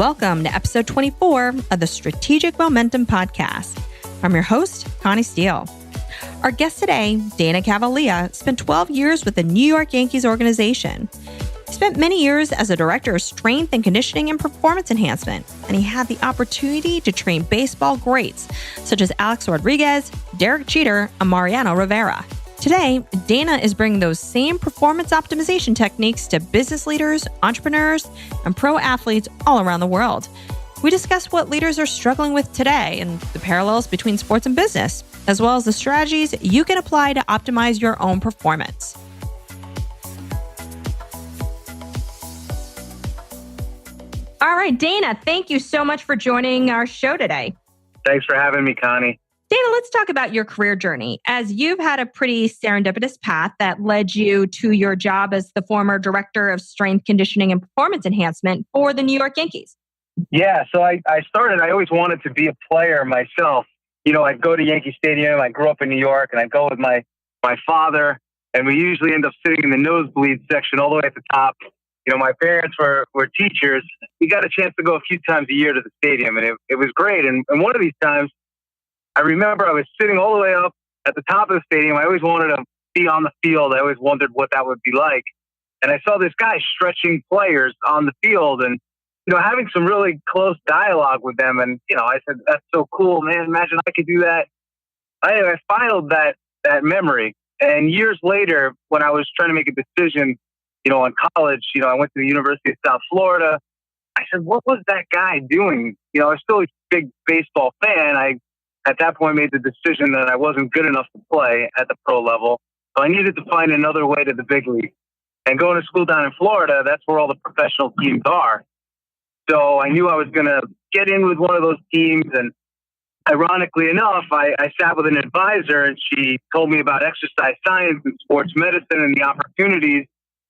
Welcome to episode 24 of the Strategic Momentum Podcast. I'm your host, Connie Steele. Our guest today, Dana Cavalea, spent 12 years with the New York Yankees Organization. He spent many years as a director of strength and conditioning and performance enhancement, and he had the opportunity to train baseball greats such as Alex Rodriguez, Derek Jeter, and Mariano Rivera. Today, Dana is bringing those same performance optimization techniques to business leaders, entrepreneurs, and pro athletes all around the world. We discuss what leaders are struggling with today and the parallels between sports and business, as well as the strategies you can apply to optimize your own performance. All right, Dana, thank you so much for joining our show today. Thanks for having me, Connie. Dana, let's talk about your career journey, as you've had a pretty serendipitous path that led you to your job as the former director of strength conditioning and performance enhancement for the New York Yankees. Yeah, so I always wanted to be a player myself. You know, I'd go to Yankee Stadium. I grew up in New York, and I'd go with my father, and we usually end up sitting in the nosebleed section all the way at the top. You know, my parents were teachers. We got a chance to go a few times a year to the stadium, and it was great. And one of these times, I remember I was sitting all the way up at the top of the stadium. I always wanted to be on the field. I always wondered what that would be like. And I saw this guy stretching players on the field and, you know, having some really close dialogue with them. And, you know, I said, that's so cool, man. Imagine I could do that. I filed that memory. And years later, when I was trying to make a decision, you know, on college, you know, I went to the University of South Florida. I said, what was that guy doing? You know, I was still a big baseball fan. I, at that point, made the decision that I wasn't good enough to play at the pro level. So I needed to find another way to the big league. And going to school down in Florida, that's where all the professional teams are. So I knew I was going to get in with one of those teams. And ironically enough, I sat with an advisor and she told me about exercise science and sports medicine and the opportunities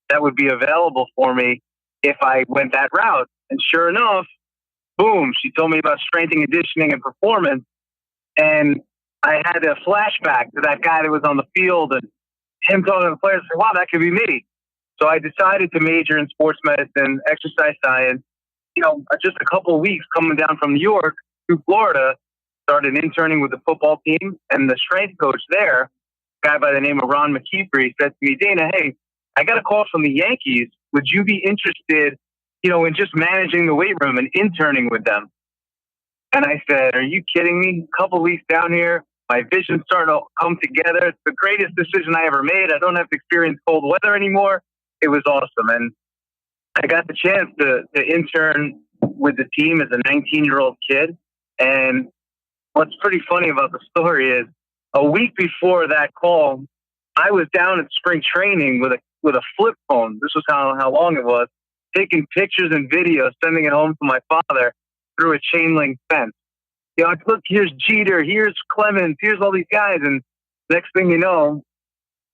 that would be available for me if I went that route. And sure enough, boom, she told me about strength and conditioning and performance. And I had a flashback to that guy that was on the field and him talking to the players. I said, wow, that could be me. So I decided to major in sports medicine, exercise science. You know, just a couple of weeks coming down from New York to Florida, started interning with the football team. And the strength coach there, a guy by the name of Ron McKeefer, said to me, Dana, hey, I got a call from the Yankees. Would you be interested, you know, in just managing the weight room and interning with them? And I said, are you kidding me? A couple weeks down here, my vision's starting to come together. It's the greatest decision I ever made. I don't have to experience cold weather anymore. It was awesome. And I got the chance to intern with the team as a 19-year-old kid. And what's pretty funny about the story is a week before that call, I was down at spring training with a flip phone. This was how long it was, taking pictures and videos, sending it home to my father through a chain link fence. You know, look, here's Jeter, here's Clemens, here's all these guys. And next thing you know,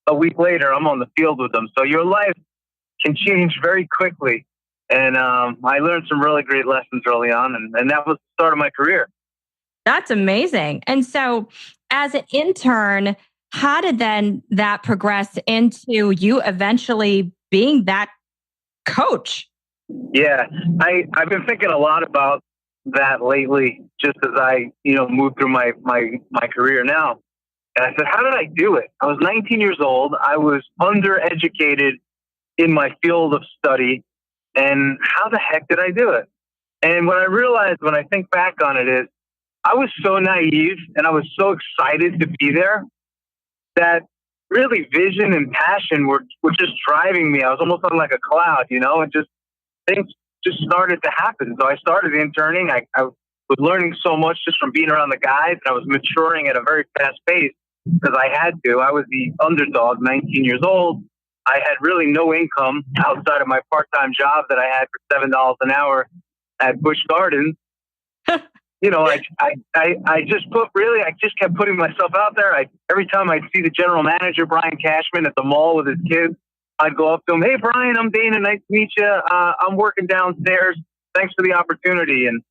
a week later, I'm on the field with them. So your life can change very quickly. And I learned some really great lessons early on. And that was the start of my career. That's amazing. And so as an intern, how did then that progress into you eventually being that coach? Yeah, I've been thinking a lot about that lately, just as I, you know, moved through my career now. And I said, how did I do it? I was 19 years old. I was undereducated in my field of study. And how the heck did I do it? And what I realized when I think back on it is I was so naive and I was so excited to be there that really vision and passion were just driving me. I was almost on like a cloud, you know, and just things just started to happen. So I started interning. I was learning so much just from being around the guys. And I was maturing at a very fast pace because I had to. I was the underdog, 19 years old. I had really no income outside of my part-time job that I had for $7 an hour at Busch Gardens. You know, I just kept putting myself out there. Every time I'd see the general manager, Brian Cashman, at the mall with his kids, I'd go up to him. Hey, Brian, I'm Dana. Nice to meet you. I'm working downstairs. Thanks for the opportunity. And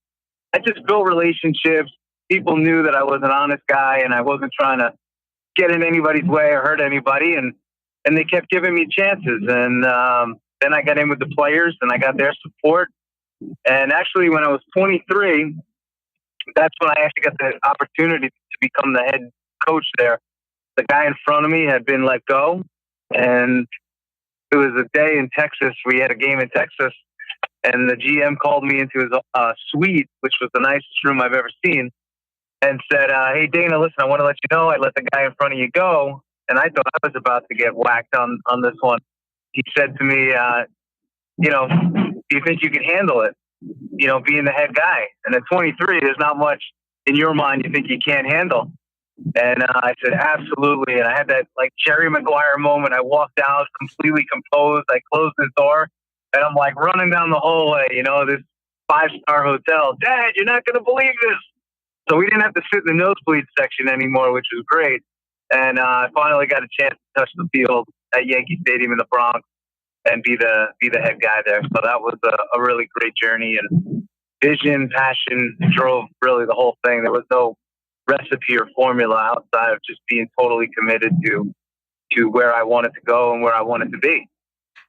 I just built relationships. People knew that I was an honest guy and I wasn't trying to get in anybody's way or hurt anybody. And they kept giving me chances. And then I got in with the players and I got their support. And actually, when I was 23, that's when I actually got the opportunity to become the head coach there. The guy in front of me had been let go, and it was a day in Texas. We had a game in Texas, and the GM called me into his suite, which was the nicest room I've ever seen, and said, "Hey, Dana, listen, I want to let you know I let the guy in front of you go." And I thought I was about to get whacked on this one. He said to me, "Do you think you can handle it? Being the head guy." And at 23, there's not much in your mind you think you can't handle. And I said, absolutely. And I had that like Jerry Maguire moment. I walked out completely composed. I closed the door and I'm like running down the hallway, this 5-star hotel. Dad, you're not going to believe this. So we didn't have to sit in the nosebleed section anymore, which was great. And I finally got a chance to touch the field at Yankee Stadium in the Bronx and be the head guy there. So that was a really great journey, and vision, passion drove really the whole thing. There was no recipe or formula outside of just being totally committed to where I wanted to go and where I wanted to be.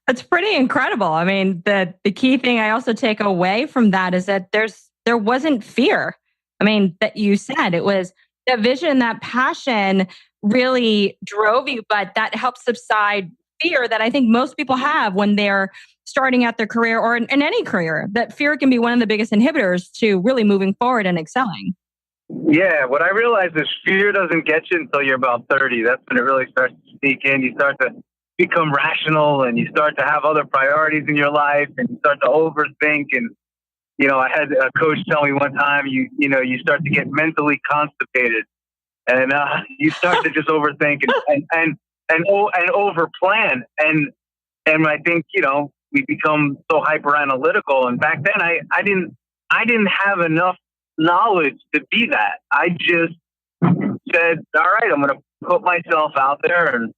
That's pretty incredible. I mean, the key thing I also take away from that is that there wasn't fear. I mean, that you said it was that vision, that passion really drove you, but that helped subside fear that I think most people have when they're starting out their career or in any career. That fear can be one of the biggest inhibitors to really moving forward and excelling. Yeah, what I realized is fear doesn't get you until you're about 30. That's when it really starts to sneak in. You start to become rational and you start to have other priorities in your life and you start to overthink. And, I had a coach tell me one time, you start to get mentally constipated and you start to just overthink and overplan. And I think, we become so hyper analytical. And back then I didn't have enough knowledge to be that. I just said, all right, I'm going to put myself out there. And,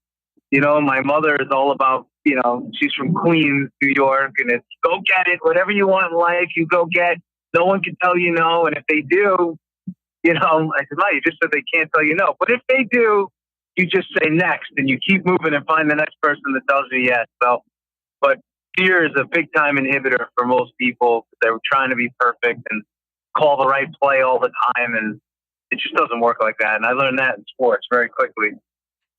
my mother is all about, she's from Queens, New York, and it's go get it. Whatever you want in life, you go get. No one can tell you no. And if they do, I said, no, you just said they can't tell you no. But if they do, you just say next and you keep moving and find the next person that tells you yes. So, but fear is a big time inhibitor for most people. They're trying to be perfect and call the right play all the time. And it just doesn't work like that. And I learned that in sports very quickly.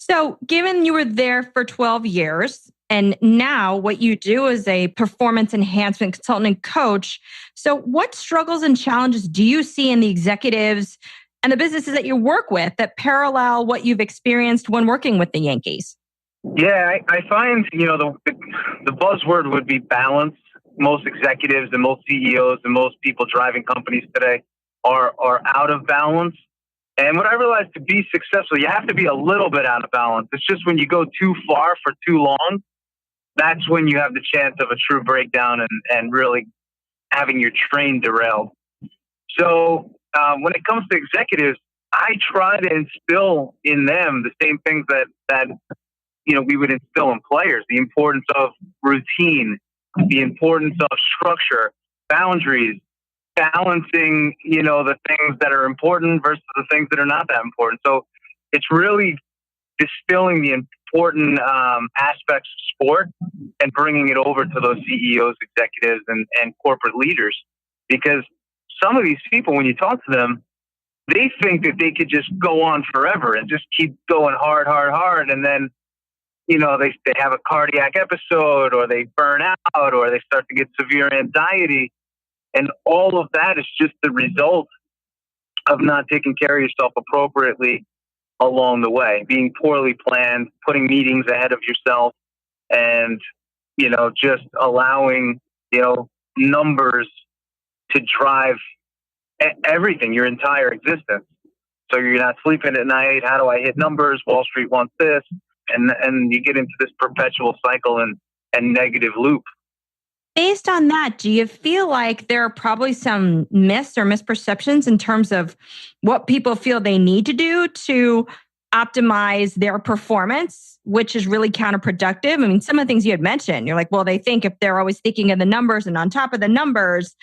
So given you were there for 12 years and now what you do is a performance enhancement consultant and coach. So what struggles and challenges do you see in the executives and the businesses that you work with that parallel what you've experienced when working with the Yankees? Yeah, I find, the buzzword would be balance. Most executives and most CEOs and most people driving companies today are out of balance. And what I realized, to be successful, you have to be a little bit out of balance. It's just when you go too far for too long, that's when you have the chance of a true breakdown and really having your train derailed. So when it comes to executives, I try to instill in them the same things that we would instill in players: the importance of routine, the importance of structure, boundaries, balancing, the things that are important versus the things that are not that important. So it's really distilling the important aspects of sport and bringing it over to those CEOs, executives, and corporate leaders. Because some of these people, when you talk to them, they think that they could just go on forever and just keep going hard. And then, they have a cardiac episode, or they burn out, or they start to get severe anxiety. And all of that is just the result of not taking care of yourself appropriately along the way, being poorly planned, putting meetings ahead of yourself, and, just allowing, numbers to drive everything, your entire existence. So you're not sleeping at night. How do I hit numbers? Wall Street wants this. And you get into this perpetual cycle and negative loop. Based on that, do you feel like there are probably some myths or misperceptions in terms of what people feel they need to do to optimize their performance, which is really counterproductive? I mean, some of the things you had mentioned, you're like, well, they think if they're always thinking of the numbers and on top of the numbers,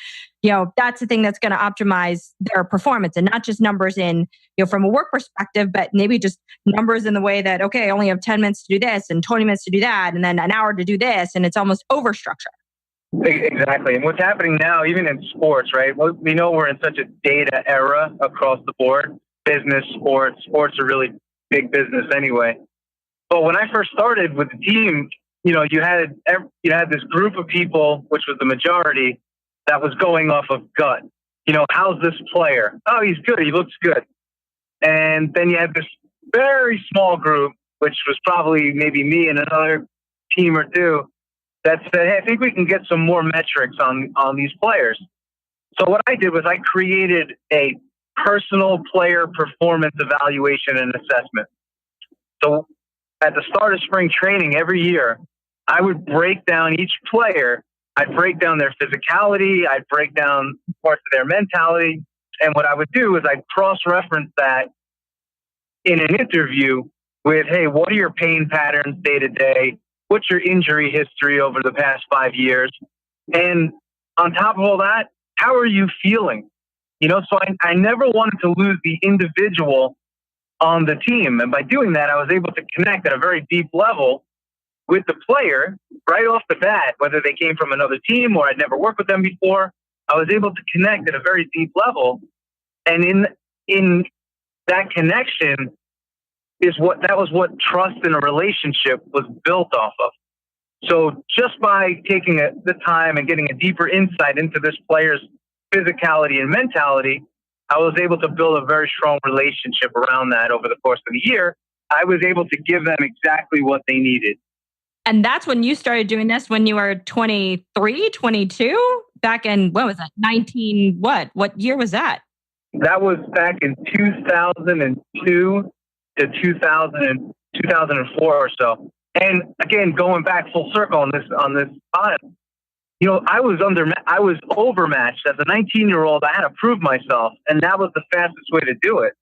that's the thing that's going to optimize their performance, and not just numbers in, from a work perspective, but maybe just numbers in the way that, okay, I only have 10 minutes to do this and 20 minutes to do that, and then an hour to do this, and it's almost overstructure. Exactly. And what's happening now, even in sports, right? Well, we know we're in such a data era across the board. Business, sports are really big business anyway. But when I first started with the team, you had this group of people, which was the majority, that was going off of gut. How's this player? Oh, he's good. He looks good. And then you had this very small group, which was probably maybe me and another team or two, that said, hey, I think we can get some more metrics on these players. So what I did was I created a personal player performance evaluation and assessment. So at the start of spring training every year, I would break down each player. I'd break down their physicality. I'd break down parts of their mentality. And what I would do is I'd cross-reference that in an interview with, hey, what are your pain patterns day to day? What's your injury history over the past 5 years? And on top of all that, how are you feeling? So I never wanted to lose the individual on the team. And by doing that, I was able to connect at a very deep level with the player right off the bat, whether they came from another team or I'd never worked with them before. I was able to connect at a very deep level. And in that connection was what trust in a relationship was built off of. So just by taking the time and getting a deeper insight into this player's physicality and mentality, I was able to build a very strong relationship around that over the course of the year. I was able to give them exactly what they needed. And that's when you started doing this, when you were 23, 22? Back in, what was that, 19, what? What year was that? That was back in 2002 to 2004 or so. And again, going back full circle on this time, I was overmatched as a 19-year-old. I had to prove myself, and that was the fastest way to do it.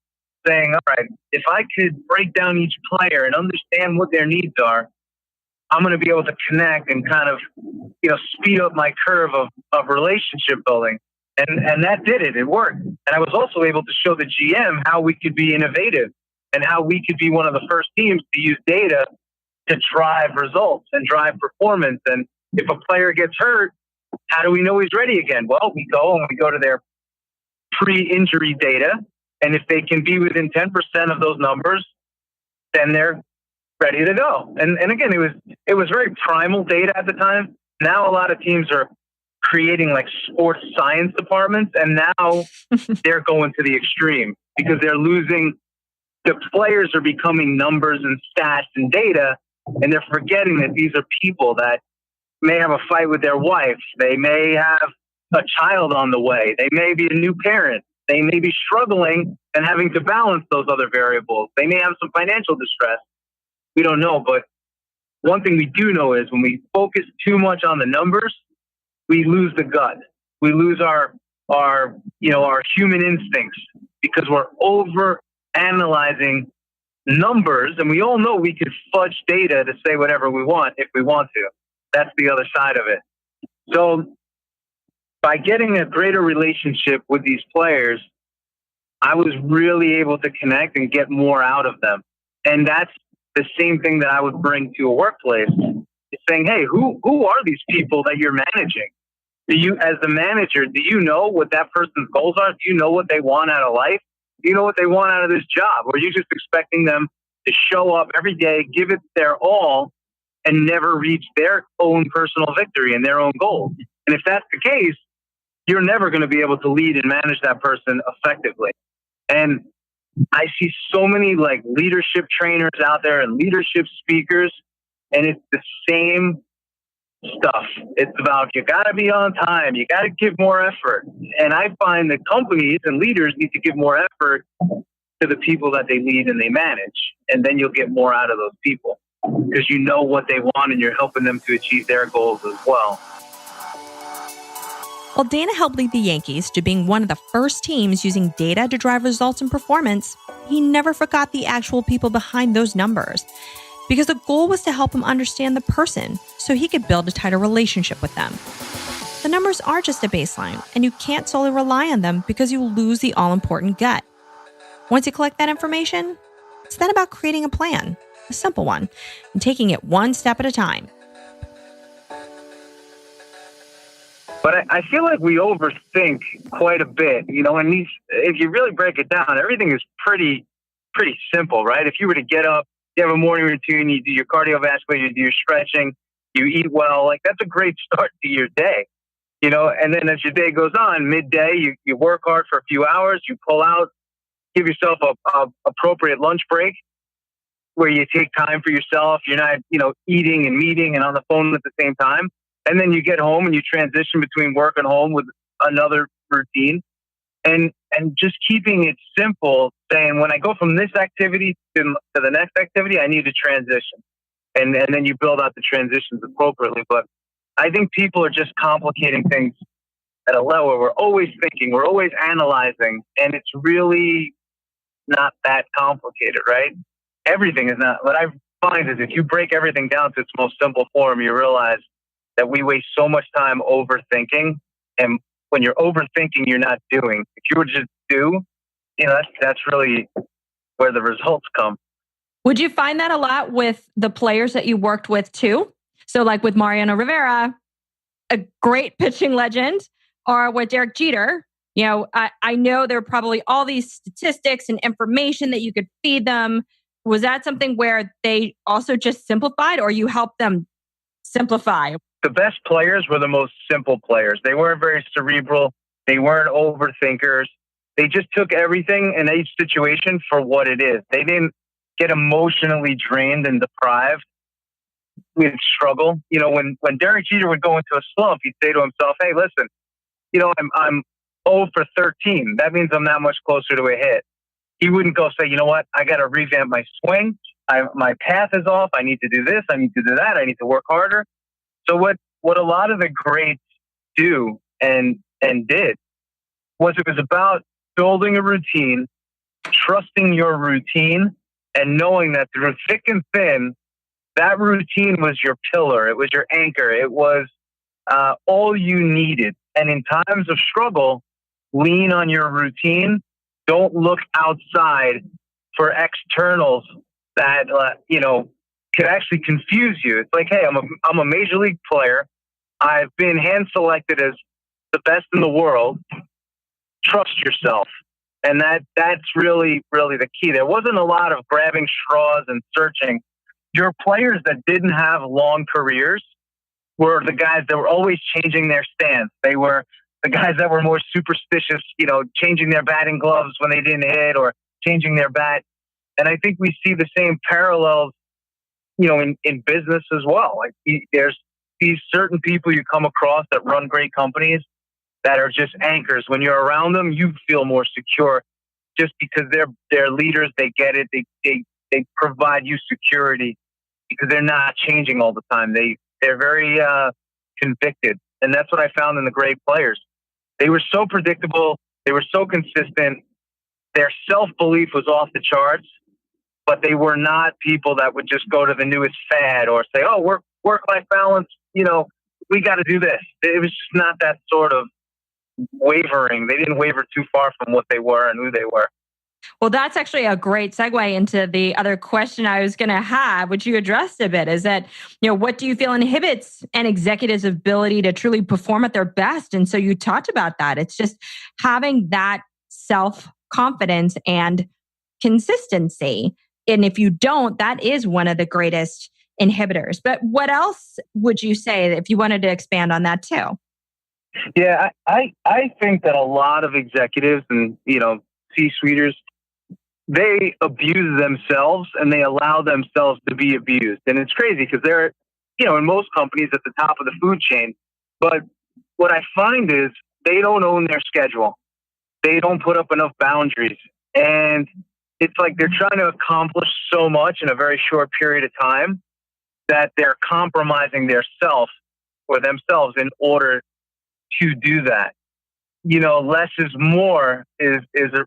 Saying, all right, if I could break down each player and understand what their needs are, I'm going to be able to connect and kind of, speed up my curve of relationship building. And that did it. It worked. And I was also able to show the GM how we could be innovative and how we could be one of the first teams to use data to drive results and drive performance. And if a player gets hurt, how do we know he's ready again? Well, we go to their pre-injury data. And if they can be within 10% of those numbers, then they're ready to go. And again, it was very primal data at the time. Now a lot of teams are creating like sports science departments, and now they're going to the extreme because they're losing. The players are becoming numbers and stats and data, and they're forgetting that these are people that may have a fight with their wife. They may have a child on the way. They may be a new parent. They may be struggling and having to balance those other variables. They may have some financial distress. We don't know, but one thing we do know is when we focus too much on the numbers, we lose the gut. We lose our human instincts because we're over analyzing numbers, and we all know we could fudge data to say whatever we want if we want to. That's the other side of it. So by getting a greater relationship with these players, I was really able to connect and get more out of them. And that's the same thing that I would bring to a workplace. Is saying, hey, who are these people that you're managing? Do you, as the manager, do you know what that person's goals are? Do you know what they want out of life? Do you know what they want out of this job? Or are you just expecting them to show up every day, give it their all, and never reach their own personal victory and their own goals? And if that's the case, you're never going to be able to lead and manage that person effectively. And I see so many like leadership trainers out there and leadership speakers, and it's the same stuff. It's about, you got to be on time. You got to give more effort. And I find that companies and leaders need to give more effort to the people that they lead and they manage. And then you'll get more out of those people because you know what they want and you're helping them to achieve their goals as well. While Dana helped lead the Yankees to being one of the first teams using data to drive results and performance, he never forgot the actual people behind those numbers, because the goal was to help him understand the person so he could build a tighter relationship with them. The numbers are just a baseline, and you can't solely rely on them because you lose the all-important gut. Once you collect that information, it's then about creating a plan, a simple one, and taking it one step at a time. But I feel like we overthink quite a bit, and if you really break it down, everything is pretty simple, right? If you were to get up, you have a morning routine, you do your cardiovascular, you do your stretching, you eat well, like that's a great start to your day, and then as your day goes on, midday, you work hard for a few hours, you pull out, give yourself a appropriate lunch break where you take time for yourself. You're not, eating and meeting and on the phone at the same time. And then you get home and you transition between work and home with another routine, and just keeping it simple, saying when I go from this activity to the next activity, I need to transition. And then you build out the transitions appropriately. But I think people are just complicating things at a level where we're always thinking, we're always analyzing, and it's really not that complicated, right? Everything is not. What I find is if you break everything down to its most simple form, you realize that we waste so much time overthinking. And when you're overthinking, you're not doing. If you were to just do, that's really where the results come. Would you find that a lot with the players that you worked with too? So like with Mariano Rivera, a great pitching legend, or with Derek Jeter, I know there are probably all these statistics and information that you could feed them. Was that something where they also just simplified, or you helped them simplify? The best players were the most simple players. They weren't very cerebral. They weren't overthinkers. They just took everything in each situation for what it is. They didn't get emotionally drained and deprived with struggle. When Derek Jeter would go into a slump, he'd say to himself, hey, listen, I'm 0 for 13. That means I'm that much closer to a hit. He wouldn't go say, you know what, I got to revamp my swing. My path is off. I need to do this. I need to do that. I need to work harder. So what a lot of the greats do and did was it was about building a routine, trusting your routine, and knowing that through thick and thin, that routine was your pillar. It was your anchor. It was all you needed. And in times of struggle, lean on your routine. Don't look outside for externals that, could actually confuse you. It's like, hey, I'm a major league player. I've been hand selected as the best in the world. Trust yourself. And that's really, really the key. There wasn't a lot of grabbing straws and searching. Your players that didn't have long careers were the guys that were always changing their stance. They were the guys that were more superstitious, changing their batting gloves when they didn't hit or changing their bat. And I think we see the same parallels, in business as well. Like there's these certain people you come across that run great companies that are just anchors. When you're around them, you feel more secure just because they're leaders. They get it. They provide you security because they're not changing all the time. They're very convicted. And that's what I found in the great players. They were so predictable. They were so consistent. Their self-belief was off the charts, but they were not people that would just go to the newest fad or say, oh, work-life balance, we got to do this. It was just not that sort of wavering. They didn't waver too far from what they were and who they were. Well, that's actually a great segue into the other question I was going to have, which you addressed a bit, is that, what do you feel inhibits an executive's ability to truly perform at their best? And so you talked about that. It's just having that self-confidence and consistency. And if you don't, that is one of the greatest inhibitors. But what else would you say if you wanted to expand on that too? Yeah, I think that a lot of executives and, C-suiters, they abuse themselves and they allow themselves to be abused. And it's crazy because they're, in most companies at the top of the food chain. But what I find is they don't own their schedule. They don't put up enough boundaries. And it's like they're trying to accomplish so much in a very short period of time that they're compromising their self or themselves in order to do that. Less is more is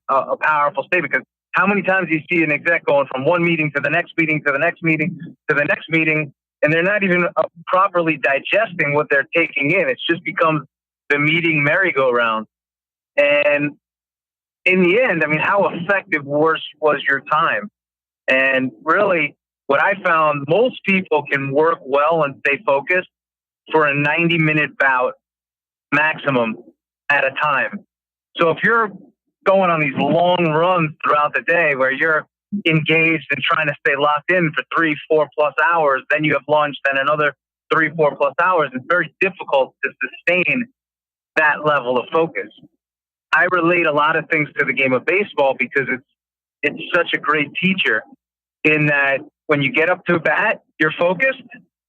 a powerful statement, because how many times do you see an exec going from one meeting to the next meeting to the next meeting to the next meeting, and they're not even properly digesting what they're taking in. It's just becomes the meeting merry-go-round. And in the end, how effective was your time? And really, what I found, most people can work well and stay focused for a 90-minute bout maximum at a time. So if you're going on these long runs throughout the day where you're engaged and trying to stay locked in for 3-4 plus hours, then you have lunch, then another 3-4 plus hours, it's very difficult to sustain that level of focus. I relate a lot of things to the game of baseball because it's such a great teacher in that when you get up to a bat, you're focused.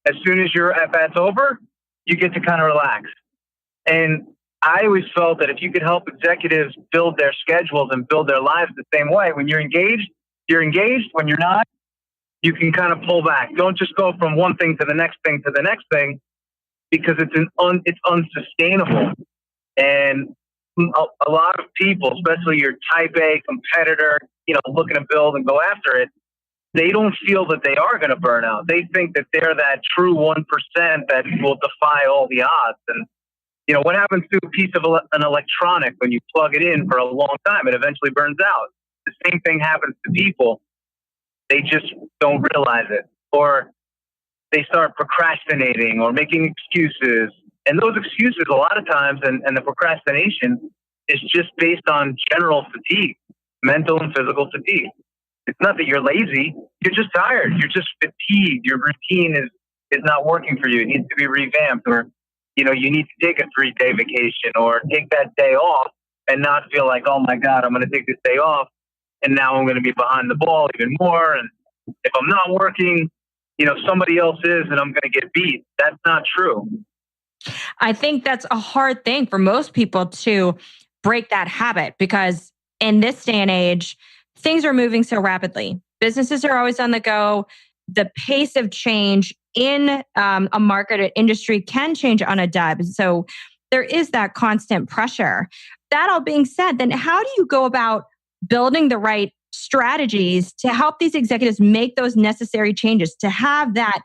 As soon as your at bat's over, you get to kind of relax. And I always felt that if you could help executives build their schedules and build their lives the same way, when you're engaged, you're engaged. When you're not, you can kind of pull back. Don't just go from one thing to the next thing to the next thing, because it's unsustainable. And a lot of people, especially your type A competitor, looking to build and go after it, they don't feel that they are going to burn out. They think that they're that true 1% that will defy all the odds. And, what happens to a piece of an electronic when you plug it in for a long time? It eventually burns out. The same thing happens to people. They just don't realize it. Or they start procrastinating or making excuses. And those excuses, a lot of times, and the procrastination is just based on general fatigue, mental and physical fatigue. It's not that you're lazy. You're just tired. You're just fatigued. Your routine is not working for you. It needs to be revamped. Or, you need to take a 3-day vacation or take that day off and not feel like, oh my God, I'm going to take this day off and now I'm going to be behind the ball even more. And if I'm not working, somebody else is and I'm going to get beat. That's not true. I think that's a hard thing for most people to break that habit, because in this day and age, things are moving so rapidly. Businesses are always on the go. The pace of change in a market or industry can change on a dime. So there is that constant pressure. That all being said, then how do you go about building the right strategies to help these executives make those necessary changes, to have that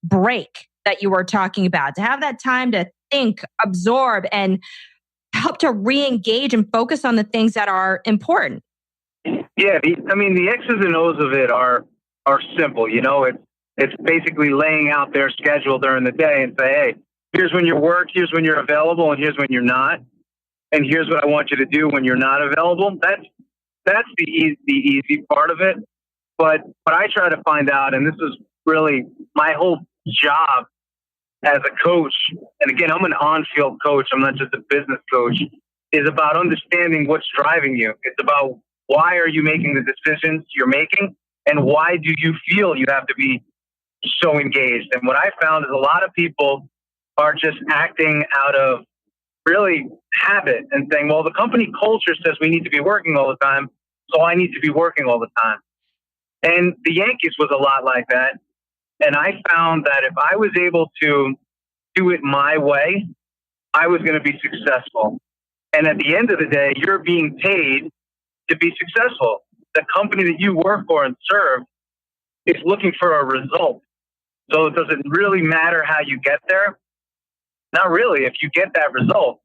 break that you were talking about, to have that time to think, absorb, and help to re-engage and focus on the things that are important? Yeah, the X's and O's of it are simple. It's basically laying out their schedule during the day and say, hey, here's when you work, here's when you're available, and here's when you're not, and here's what I want you to do when you're not available. That's the easy part of it. But what I try to find out, and this is really my whole job as a coach, and again, I'm an on-field coach, I'm not just a business coach, is about understanding what's driving you. It's about why are you making the decisions you're making, and why do you feel you have to be so engaged? And what I found is a lot of people are just acting out of really habit and saying, well, the company culture says we need to be working all the time, so I need to be working all the time. And the Yankees was a lot like that. And I found that if I was able to do it my way, I was going to be successful. And at the end of the day, you're being paid to be successful. The company that you work for and serve is looking for a result. So does it really matter how you get there? Not really. If you get that result,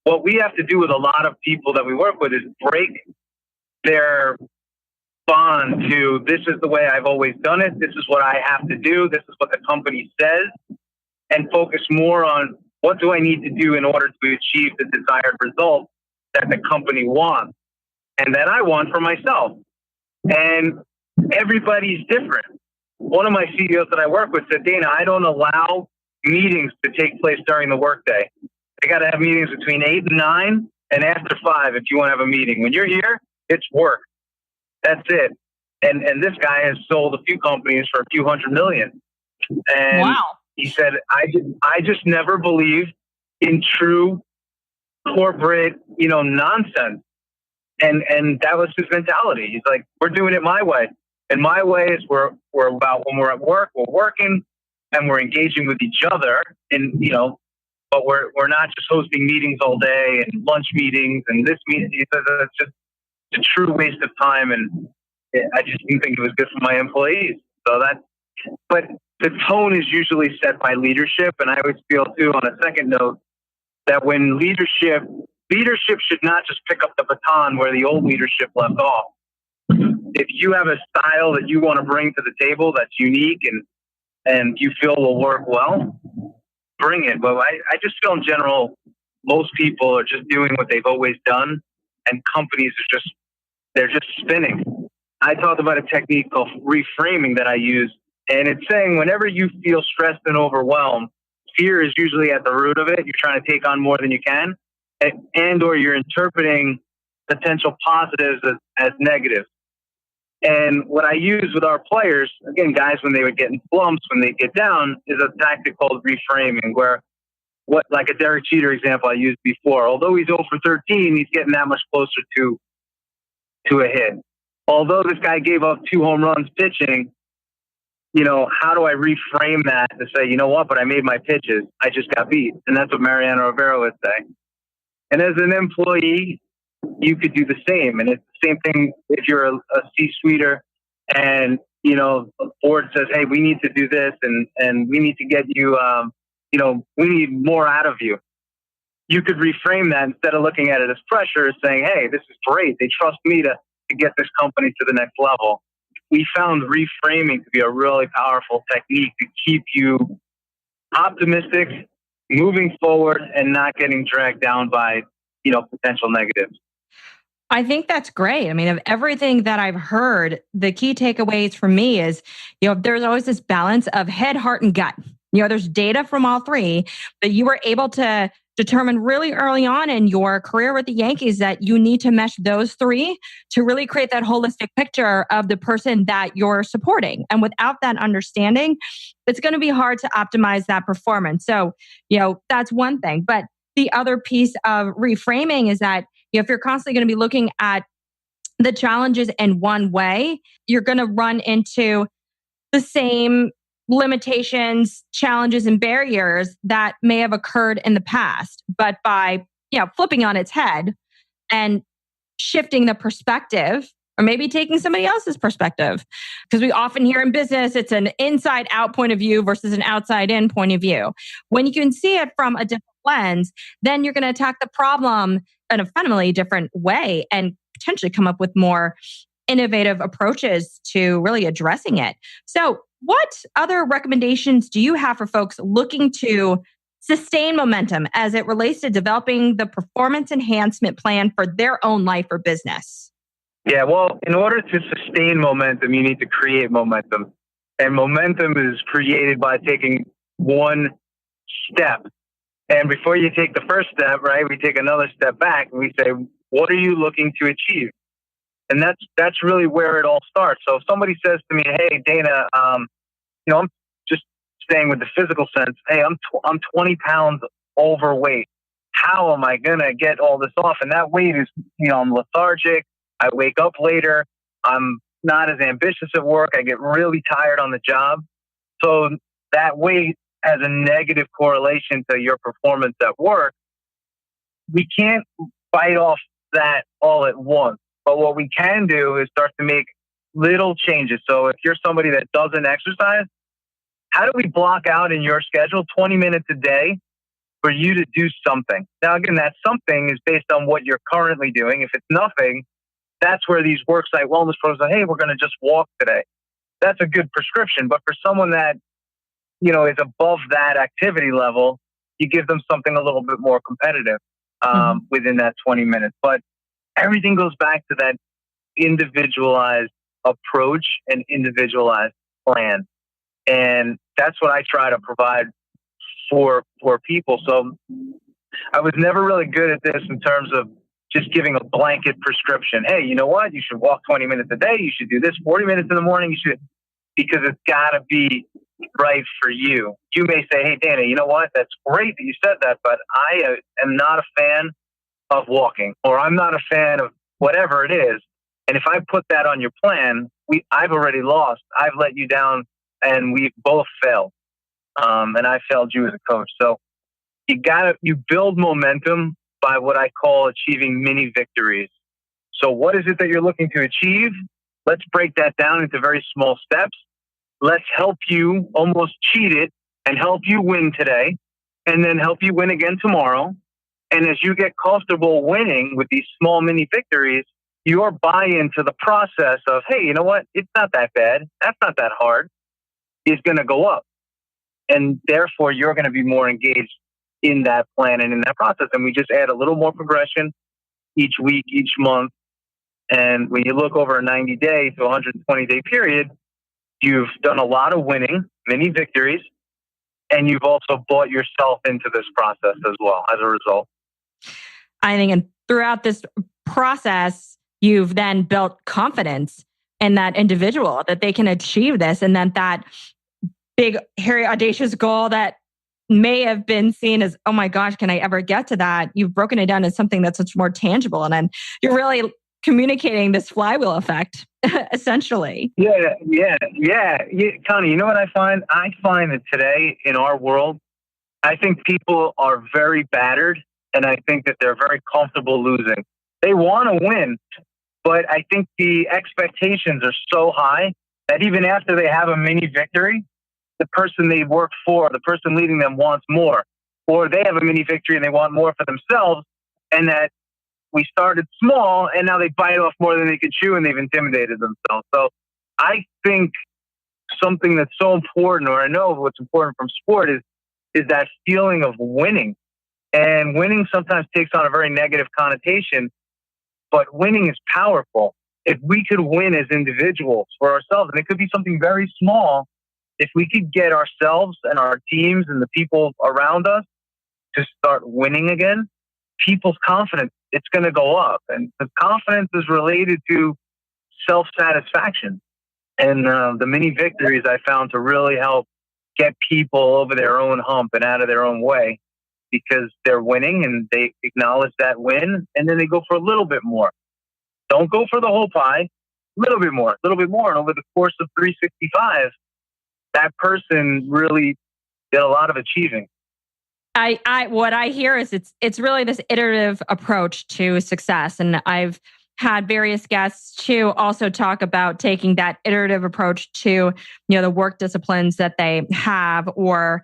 what we have to do with a lot of people that we work with is break their bond to, this is the way I've always done it, this is what I have to do, this is what the company says, and focus more on what do I need to do in order to achieve the desired result that the company wants and that I want for myself. And everybody's different. One of my CEOs that I work with said, Dana, I don't allow meetings to take place during the workday. They got to have meetings between 8 and 9 and after 5 if you want to have a meeting. When you're here, it's work. That's it. And this guy has sold a few companies for a few $100 million. And wow. He said, I just never believed in true corporate, nonsense. And that was his mentality. He's like, we're doing it my way. And my way is we're about when we're at work, we're working and we're engaging with each other. And, but we're not just hosting meetings all day and lunch meetings and this meeting. He says it's just a true waste of time. And I just didn't think it was good for my employees. But the tone is usually set by leadership. And I always feel too, on a second note, that when leadership should not just pick up the baton where the old leadership left off. If you have a style that you want to bring to the table that's unique and you feel will work well, bring it. But I just feel in general, most people are just doing what they've always done, and companies they're just spinning. I talk about a technique called reframing that I use, and it's saying whenever you feel stressed and overwhelmed, fear is usually at the root of it. You're trying to take on more than you can, and or you're interpreting potential positives as negative. And what I use with our players, again, guys, when they would get in slumps, when they get down, is a tactic called reframing, where like a Derek Jeter example I used before, although he's 0 for 13, he's getting that much closer to a hit. Although this guy gave up 2 home runs pitching, how do I reframe that to say, you know what, but I made my pitches. I just got beat. And that's what Mariano Rivera would say. And as an employee, you could do the same. And it's the same thing if you're a C-suiter and, the board says, hey, we need to do this and we need to get you, we need more out of you. You could reframe that instead of looking at it as pressure, as saying, hey, this is great. They trust me to get this company to the next level. We found reframing to be a really powerful technique to keep you optimistic, moving forward, and not getting dragged down by, potential negatives. I think that's great. I mean, of everything that I've heard, the key takeaways for me is, there's always this balance of head, heart, and gut. There's data from all three, but you were able to determine really early on in your career with the Yankees that you need to mesh those three to really create that holistic picture of the person that you're supporting. And without that understanding, it's going to be hard to optimize that performance. So, that's one thing. But the other piece of reframing is that if you're constantly going to be looking at the challenges in one way, you're going to run into the same limitations, challenges, and barriers that may have occurred in the past. But by, flipping on its head and shifting the perspective, or maybe taking somebody else's perspective, because we often hear in business, it's an inside out point of view versus an outside in point of view. When you can see it from a different lens, then you're going to attack the problem in a fundamentally different way and potentially come up with more innovative approaches to really addressing it. So, what other recommendations do you have for folks looking to sustain momentum as it relates to developing the performance enhancement plan for their own life or business? Yeah, well, in order to sustain momentum, you need to create momentum. And momentum is created by taking one step. And before you take the first step, right, we take another step back and we say, what are you looking to achieve? And that's really where it all starts. So if somebody says to me, hey, Dana, I'm just staying with the physical sense. Hey, I'm 20 pounds overweight. How am I going to get all this off? And that weight is, I'm lethargic. I wake up later. I'm not as ambitious at work. I get really tired on the job. So that weight has a negative correlation to your performance at work. We can't fight off that all at once. But what we can do is start to make little changes. So if you're somebody that doesn't exercise, how do we block out in your schedule 20 minutes a day for you to do something? Now, again, that something is based on what you're currently doing. If it's nothing, that's where these worksite wellness pros say, hey, we're going to just walk today. That's a good prescription. But for someone that, is above that activity level, you give them something a little bit more competitive within that 20 minutes. But everything goes back to that individualized approach and individualized plan. And that's what I try to provide for people. So I was never really good at this in terms of just giving a blanket prescription. Hey, you know what? You should walk 20 minutes a day. You should do this 40 minutes in the morning. You should, because it's got to be right for you. You may say, hey, Dana, you know what? That's great that you said that, but I am not a fan of walking, or I'm not a fan of whatever it is. And if I put that on your plan, I've already lost. I've let you down, and we've both failed. And I failed you as a coach. So you build momentum by what I call achieving mini victories. So what is it that you're looking to achieve? Let's break that down into very small steps. Let's help you almost cheat it and help you win today, and then help you win again tomorrow. And as you get comfortable winning with these small mini victories, your buy-in to the process of, hey, you know what? It's not that bad. That's not that hard, is going to go up. And therefore, you're going to be more engaged in that plan and in that process. And we just add a little more progression each week, each month. And when you look over a 90-day to 120-day period, you've done a lot of winning, many victories, and you've also bought yourself into this process as well as a result. I think and throughout this process, you've then built confidence in that individual that they can achieve this, and that big, hairy, audacious goal that may have been seen as, oh my gosh, can I ever get to that? You've broken it down as something that's much more tangible. And then you're really communicating this flywheel effect, essentially. Yeah. Connie, you know what I find? I find that today in our world, I think people are very battered, and I think that they're very comfortable losing. They want to win, but I think the expectations are so high that even after they have a mini victory, the person they work for, the person leading them wants more, or they have a mini victory and they want more for themselves, and that we started small and now they bite off more than they could chew and they've intimidated themselves. So I think something that's so important, or I know what's important from sport is that feeling of winning. And winning sometimes takes on a very negative connotation, but winning is powerful. If we could win as individuals for ourselves, and it could be something very small, if we could get ourselves and our teams and the people around us to start winning again, people's confidence, it's going to go up. And the confidence is related to self-satisfaction. And the mini victories I found to really help get people over their own hump and out of their own way, because they're winning and they acknowledge that win, and then they go for a little bit more. Don't go for the whole pie, a little bit more. And over the course of 365, that person really did a lot of achieving. What I hear is it's really this iterative approach to success. And I've had various guests to also talk about taking that iterative approach to, the work disciplines that they have or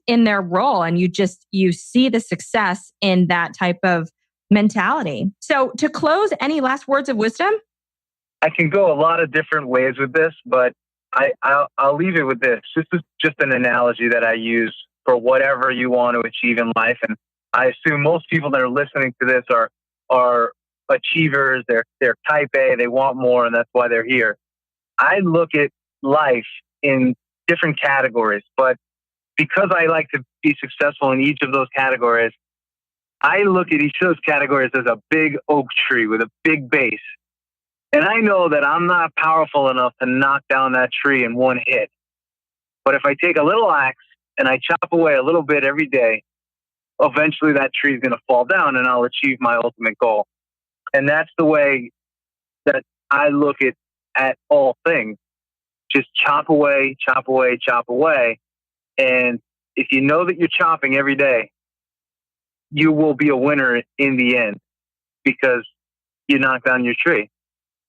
in their role. And you see the success in that type of mentality. So to close, any last words of wisdom? I can go a lot of different ways with this, but I'll leave it with this. This is just an analogy that I use for whatever you want to achieve in life. And I assume most people that are listening to this are achievers. They're type A, they want more, and that's why they're here. I look at life in different categories, but because I like to be successful in each of those categories, I look at each of those categories as a big oak tree with a big base. And I know that I'm not powerful enough to knock down that tree in one hit. But if I take a little axe and I chop away a little bit every day, eventually that tree is going to fall down and I'll achieve my ultimate goal. And that's the way that I look at all things. Just chop away. And if you know that you're chopping every day, you will be a winner in the end because you knock down your tree.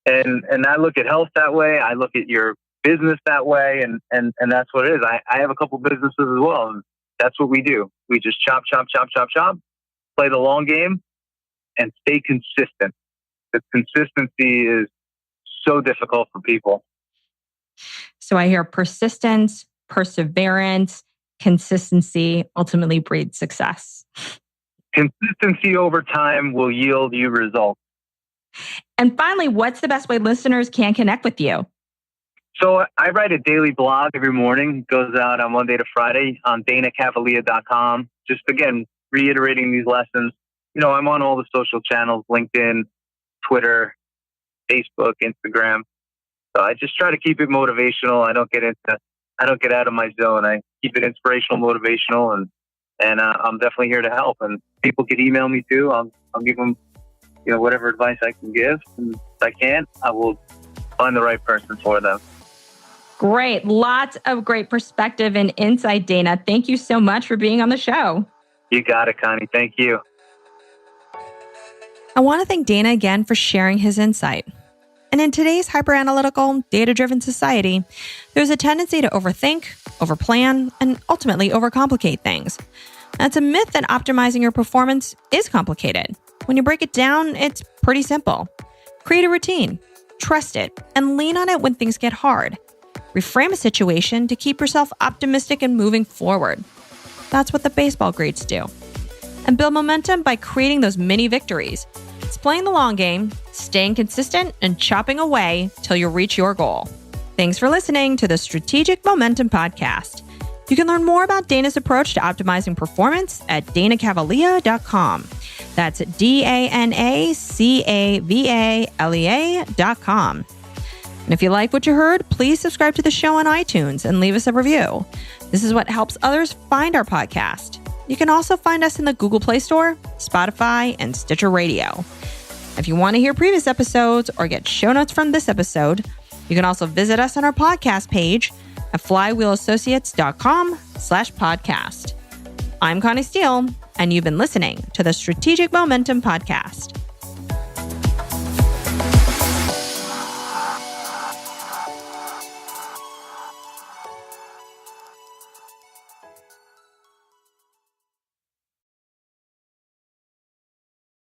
And I look at health that way. I look at your business that way. And that's what it is. I have a couple businesses as well. And that's what we do. We just chop, play the long game and stay consistent. The consistency is so difficult for people. So I hear persistence, perseverance, consistency ultimately breeds success. Consistency over time will yield you results. And finally, what's the best way listeners can connect with you? So I write a daily blog every morning. It goes out on Monday to Friday on Cavalea.com. Just again, reiterating these lessons. I'm on all the social channels, LinkedIn, Twitter, Facebook, Instagram. So I just try to keep it motivational. I don't get out of my zone. I keep it inspirational, motivational, and I'm definitely here to help. And people can email me too. I'll give them, whatever advice I can give. And if I can't, I will find the right person for them. Great. Lots of great perspective and insight, Dana. Thank you so much for being on the show. You got it, Connie. Thank you. I want to thank Dana again for sharing his insight. And in today's hyper-analytical, data-driven society, there's a tendency to overthink, overplan, and ultimately overcomplicate things. That's a myth that optimizing your performance is complicated. When you break it down, it's pretty simple. Create a routine, trust it, and lean on it when things get hard. Reframe a situation to keep yourself optimistic and moving forward. That's what the baseball greats do. And build momentum by creating those mini victories. It's playing the long game, staying consistent, and chopping away till you reach your goal. Thanks for listening to the Strategic Momentum Podcast. You can learn more about Dana's approach to optimizing performance at danacavalea.com. That's DANACAVALEA.com. And if you like what you heard, please subscribe to the show on iTunes and leave us a review. This is what helps others find our podcast. You can also find us in the Google Play Store, Spotify, and Stitcher Radio. If you want to hear previous episodes or get show notes from this episode, you can also visit us on our podcast page at flywheelassociates.com/podcast. I'm Connie Steele, and you've been listening to the Strategic Momentum Podcast.